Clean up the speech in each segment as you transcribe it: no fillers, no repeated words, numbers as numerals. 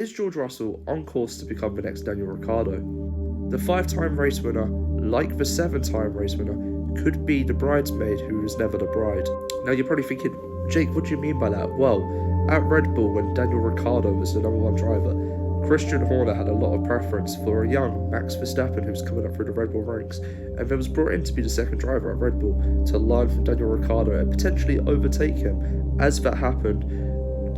Is George Russell on course to become the next Daniel Ricciardo? The 5-time race winner, like the 7-time race winner, could be the bridesmaid who was never the bride. Now you're probably thinking, Jake, what do you mean by that? Well, at Red Bull, when Daniel Ricciardo was the #1 driver, Christian Horner had a lot of preference for a young Max Verstappen who was coming up through the Red Bull ranks, and then was brought in to be the second driver at Red Bull to learn from Daniel Ricciardo and potentially overtake him, as that happened,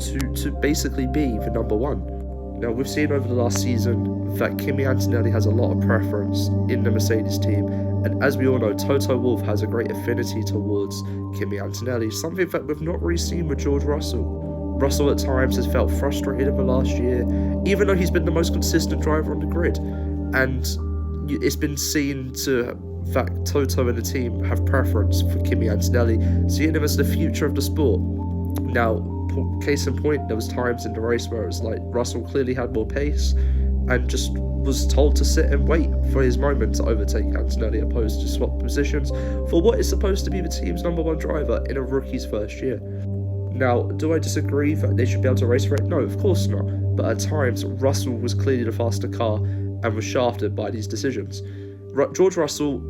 to basically be the #1. Now, we've seen over the last season that Kimi Antonelli has a lot of preference in the Mercedes team, and as we all know, Toto Wolff has a great affinity towards Kimi Antonelli, something that we've not really seen with George Russell. Russell at times has felt frustrated in the last year, even though he's been the most consistent driver on the grid, and it's been seen that Toto and the team have preference for Kimi Antonelli, seeing him as the future of the sport. Now, case in point, there was times in the race where it was like Russell clearly had more pace and just was told to sit and wait for his moment to overtake Antonelli, opposed to swap positions for what is supposed to be the team's #1 driver in a rookie's first year. Now, do I disagree that they should be able to race for it? No, of course not. But at times, Russell was clearly the faster car and was shafted by these decisions. George Russell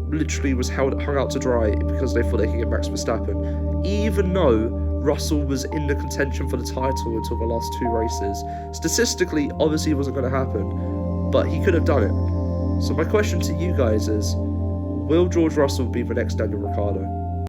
literally was hung out to dry because they thought they could get Max Verstappen, even though Russell was in the contention for the title until the last 2 races. Statistically, obviously it wasn't going to happen, but he could have done it. So my question to you guys is, will George Russell be the next Daniel Ricciardo?